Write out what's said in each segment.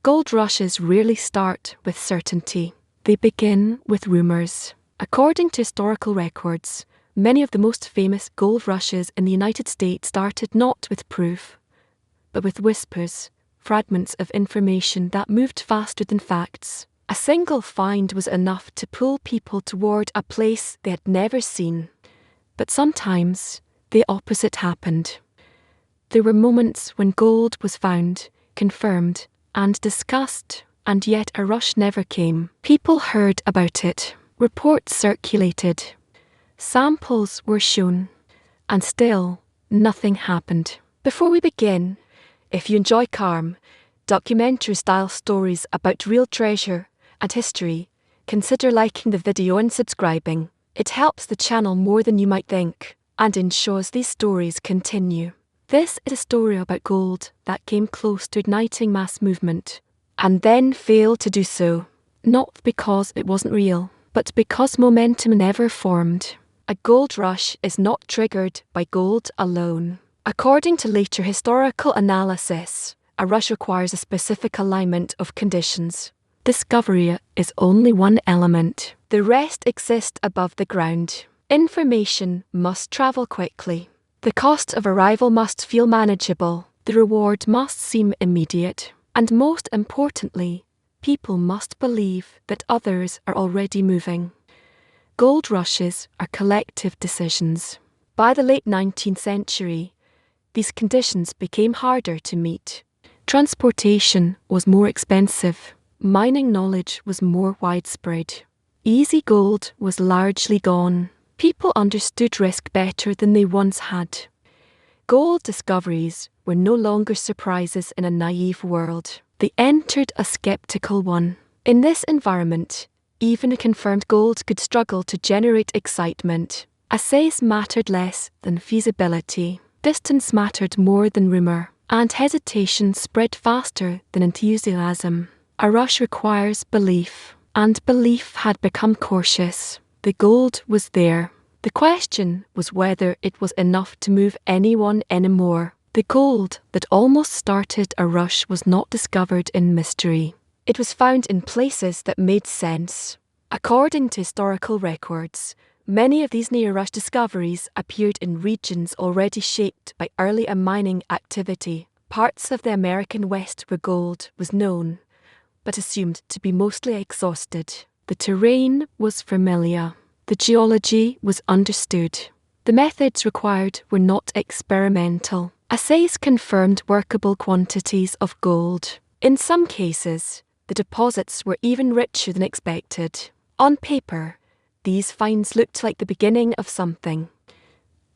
Gold rushes rarely start with certainty. They begin with rumors. According to historical records, many of the most famous gold rushes in the United States started not with proof, but with whispers, fragments of information that moved faster than facts. A single find was enough to pull people toward a place they had never seen. But sometimes the opposite happened. There were moments when gold was found, confirmed, and discussed, and yet a rush never came. People heard about it, reports circulated, samples were shown, and still nothing happened. Before we begin, if you enjoy calm, documentary-style stories about real treasure and history, consider liking the video and subscribing. It helps the channel more than you might think, and ensures these stories continue. This is a story about gold that came close to igniting mass movement, and then failed to do so, not because it wasn't real, but because momentum never formed. A gold rush is not triggered by gold alone. According to later historical analysis, a rush requires a specific alignment of conditions. Discovery is only one element. The rest exist above the ground. Information must travel quickly. The cost of arrival must feel manageable. The reward must seem immediate. And most importantly, people must believe that others are already moving. Gold rushes are collective decisions. By the late 19th century, these conditions became harder to meet. Transportation was more expensive. Mining knowledge was more widespread. Easy gold was largely gone. People understood risk better than they once had. Gold discoveries were no longer surprises in a naive world. They entered a skeptical one. In this environment, even confirmed gold could struggle to generate excitement. Assays mattered less than feasibility. Distance mattered more than rumor. And hesitation spread faster than enthusiasm. A rush requires belief, and belief had become cautious. The gold was there. The question was whether it was enough to move anyone anymore. The gold that almost started a rush was not discovered in mystery. It was found in places that made sense. According to historical records, many of these near-rush discoveries appeared in regions already shaped by earlier mining activity. Parts of the American West where gold was known, but assumed to be mostly exhausted. The terrain was familiar. The geology was understood. The methods required were not experimental. Assays confirmed workable quantities of gold. In some cases, the deposits were even richer than expected. On paper, these finds looked like the beginning of something.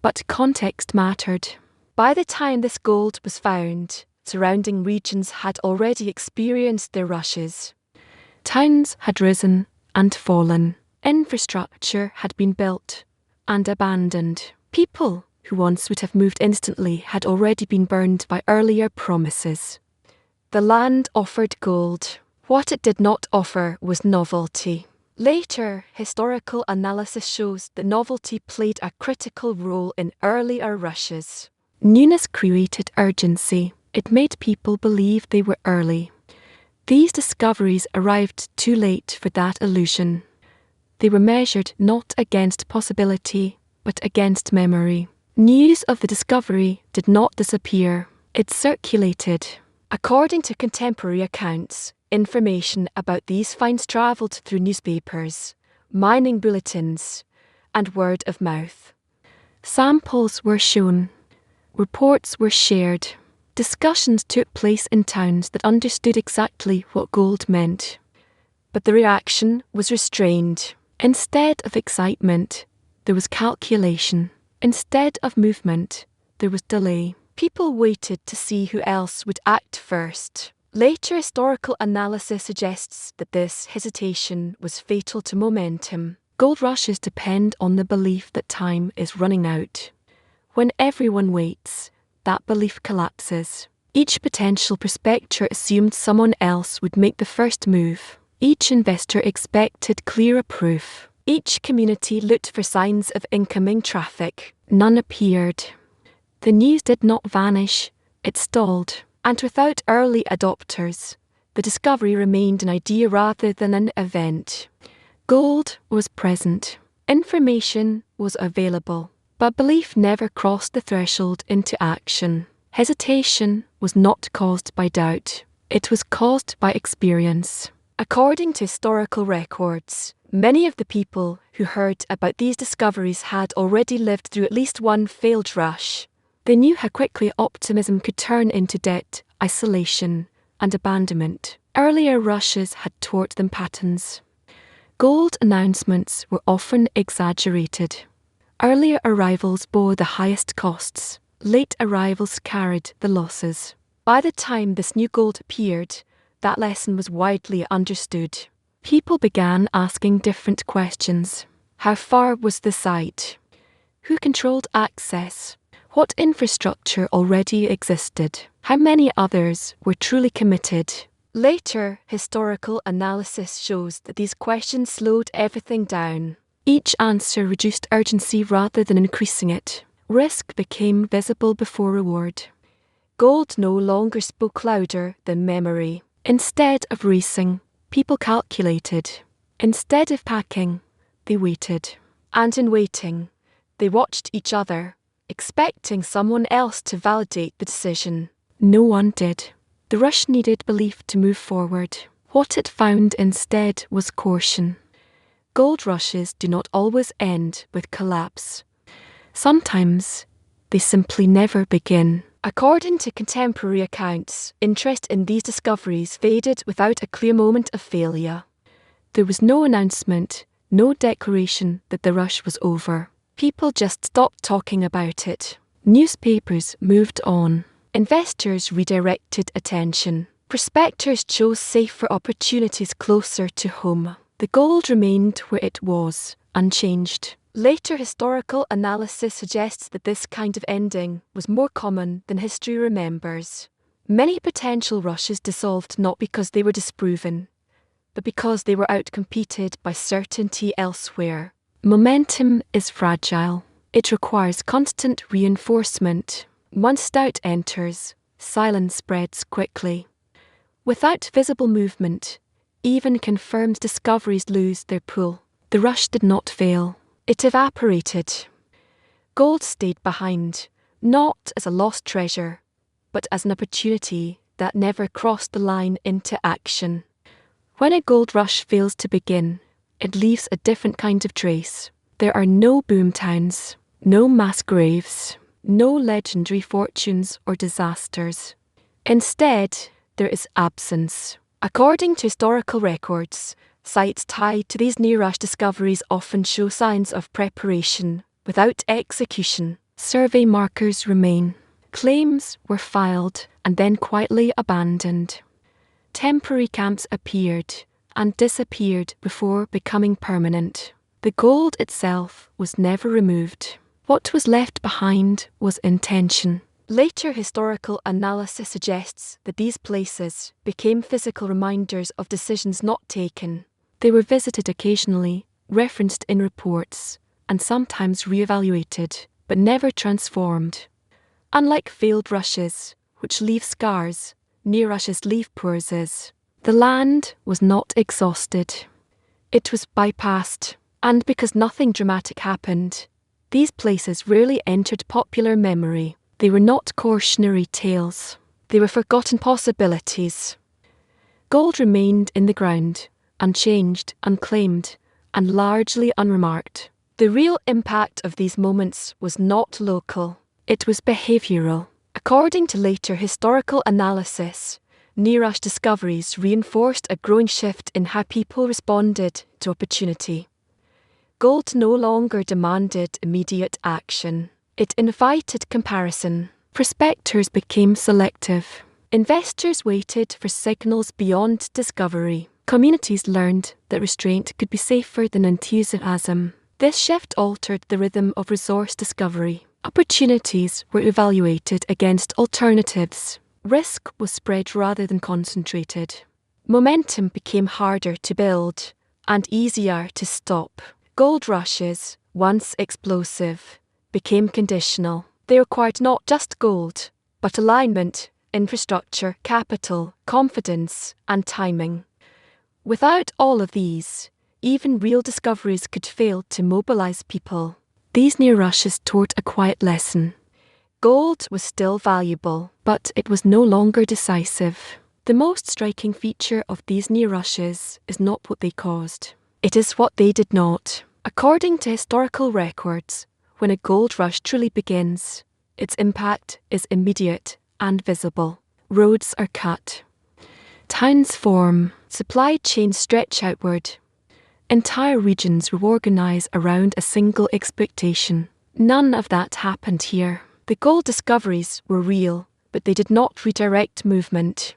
But context mattered. By the time this gold was found, surrounding regions had already experienced their rushes. Towns had risen and fallen. Infrastructure had been built and abandoned. People who once would have moved instantly had already been burned by earlier promises. The land offered gold. What it did not offer was novelty. Later, historical analysis shows that novelty played a critical role in earlier rushes. Newness created urgency. It made people believe they were early. These discoveries arrived too late for that illusion. They were measured not against possibility, but against memory. News of the discovery did not disappear. It circulated. According to contemporary accounts, information about these finds travelled through newspapers, mining bulletins, and word of mouth. Samples were shown. Reports were shared. Discussions took place in towns that understood exactly what gold meant. But the reaction was restrained. Instead of excitement, there was calculation. Instead of movement, there was delay. People waited to see who else would act first. Later historical analysis suggests that this hesitation was fatal to momentum. Gold rushes depend on the belief that time is running out. When everyone waits, that belief collapses. Each potential prospector assumed someone else would make the first move. Each investor expected clearer proof. Each community looked for signs of incoming traffic. None appeared. The news did not vanish, it stalled. And without early adopters, the discovery remained an idea rather than an event. Gold was present. Information was available. But belief never crossed the threshold into action. Hesitation was not caused by doubt. It was caused by experience. According to historical records, many of the people who heard about these discoveries had already lived through at least one failed rush. They knew how quickly optimism could turn into debt, isolation, and abandonment. Earlier rushes had taught them patterns. Gold announcements were often exaggerated. Earlier arrivals bore the highest costs. Late arrivals carried the losses. By the time this new gold appeared, that lesson was widely understood. People began asking different questions. How far was the site? Who controlled access? What infrastructure already existed? How many others were truly committed? Later historical analysis shows that these questions slowed everything down. Each answer reduced urgency rather than increasing it. Risk became visible before reward. Gold no longer spoke louder than memory. Instead of racing, people calculated. Instead of packing, they waited. And in waiting, they watched each other, expecting someone else to validate the decision. No one did. The rush needed belief to move forward. What it found instead was caution. Gold rushes do not always end with collapse. Sometimes they simply never begin. According to contemporary accounts, interest in these discoveries faded without a clear moment of failure. There was no announcement, no declaration that the rush was over. People just stopped talking about it. Newspapers moved on. Investors redirected attention. Prospectors chose safer opportunities closer to home. The gold remained where it was, unchanged. Later historical analysis suggests that this kind of ending was more common than history remembers. Many potential rushes dissolved not because they were disproven, but because they were outcompeted by certainty elsewhere. Momentum is fragile. It requires constant reinforcement. Once doubt enters, silence spreads quickly. Without visible movement, even confirmed discoveries lose their pull. The rush did not fail. It evaporated. Gold stayed behind, not as a lost treasure, but as an opportunity that never crossed the line into action. When a gold rush fails to begin, it leaves a different kind of trace. There are no boomtowns, no mass graves, no legendary fortunes or disasters. Instead, there is absence. According to historical records, sites tied to these near-rush discoveries often show signs of preparation without execution. Survey markers remain. Claims were filed and then quietly abandoned. Temporary camps appeared and disappeared before becoming permanent. The gold itself was never removed. What was left behind was intention. Later historical analysis suggests that these places became physical reminders of decisions not taken. They were visited occasionally, referenced in reports, and sometimes re-evaluated, but never transformed. Unlike failed rushes, which leave scars, near rushes leave pauses. The land was not exhausted. It was bypassed, and because nothing dramatic happened, these places rarely entered popular memory. They were not cautionary tales. They were forgotten possibilities. Gold remained in the ground, unchanged, unclaimed, and largely unremarked. The real impact of these moments was not local. It was behavioural. According to later historical analysis, near-rush discoveries reinforced a growing shift in how people responded to opportunity. Gold no longer demanded immediate action. It invited comparison. Prospectors became selective. Investors waited for signals beyond discovery. Communities learned that restraint could be safer than enthusiasm. This shift altered the rhythm of resource discovery. Opportunities were evaluated against alternatives. Risk was spread rather than concentrated. Momentum became harder to build and easier to stop. Gold rushes, once explosive, became conditional. They required not just gold, but alignment, infrastructure, capital, confidence, and timing. Without all of these, even real discoveries could fail to mobilize people. These near rushes taught a quiet lesson. Gold was still valuable, but it was no longer decisive. The most striking feature of these near rushes is not what they caused. It is what they did not. According to historical records, when a gold rush truly begins, its impact is immediate and visible. Roads are cut. Towns form. Supply chains stretch outward. Entire regions reorganize around a single expectation. None of that happened here. The gold discoveries were real, but they did not redirect movement.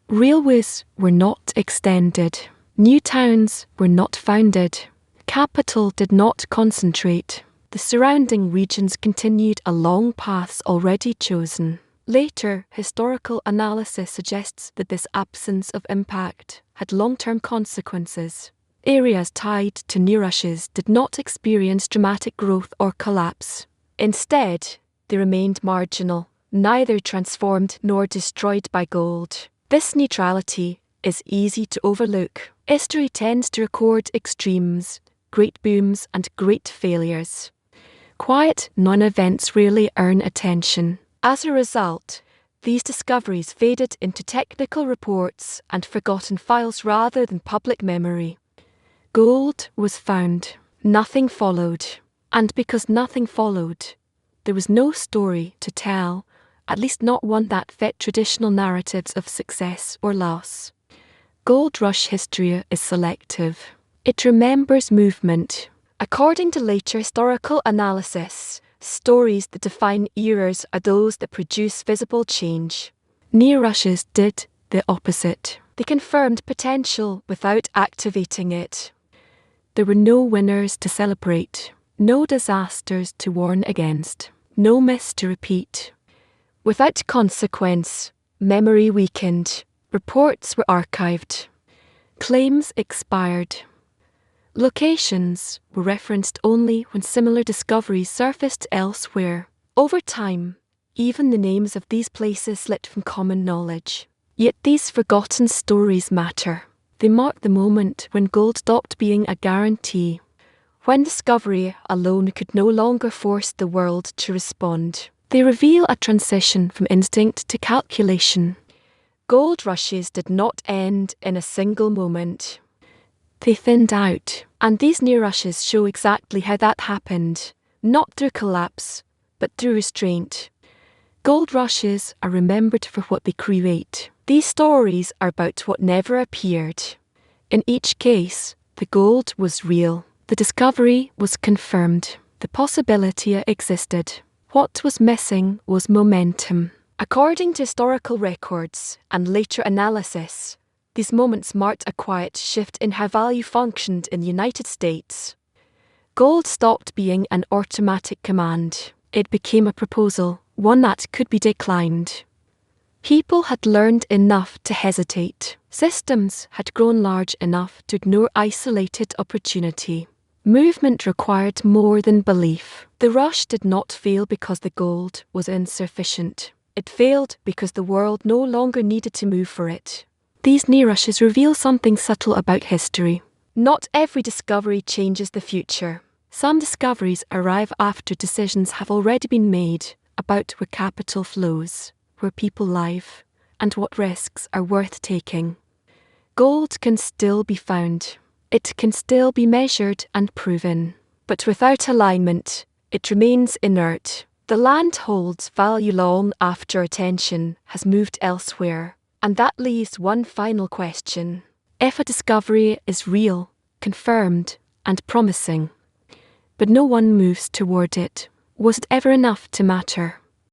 Railways were not extended. New towns were not founded. Capital did not concentrate. The surrounding regions continued along paths already chosen. Later, historical analysis suggests that this absence of impact had long-term consequences. Areas tied to near rushes did not experience dramatic growth or collapse. Instead, they remained marginal, neither transformed nor destroyed by gold. This neutrality is easy to overlook. History tends to record extremes, great booms and great failures. Quiet non-events rarely earn attention. As a result, these discoveries faded into technical reports and forgotten files rather than public memory. Gold was found. Nothing followed. And because nothing followed, there was no story to tell, at least not one that fit traditional narratives of success or loss. Gold rush history is selective. It remembers movement. According to later historical analysis, stories that define eras are those that produce visible change. Near rushes did the opposite. They confirmed potential without activating it. There were no winners to celebrate, no disasters to warn against, no myths to repeat. Without consequence, memory weakened, reports were archived, claims expired. Locations were referenced only when similar discoveries surfaced elsewhere. Over time, even the names of these places slipped from common knowledge. Yet these forgotten stories matter. They mark the moment when gold stopped being a guarantee, when discovery alone could no longer force the world to respond. They reveal a transition from instinct to calculation. Gold rushes did not end in a single moment. They thinned out, and these near rushes show exactly how that happened, not through collapse, but through restraint. Gold rushes are remembered for what they create. These stories are about what never appeared. In each case, the gold was real. The discovery was confirmed. The possibility existed. What was missing was momentum. According to historical records and later analysis, these moments marked a quiet shift in how value functioned in the United States. Gold stopped being an automatic command. It became a proposal, one that could be declined. People had learned enough to hesitate. Systems had grown large enough to ignore isolated opportunity. Movement required more than belief. The rush did not fail because the gold was insufficient. It failed because the world no longer needed to move for it. These near rushes reveal something subtle about history. Not every discovery changes the future. Some discoveries arrive after decisions have already been made about where capital flows, where people live, and what risks are worth taking. Gold can still be found. It can still be measured and proven. But without alignment, it remains inert. The land holds value long after attention has moved elsewhere. And that leaves one final question. If a discovery is real, confirmed, and promising, but no one moves toward it, was it ever enough to matter?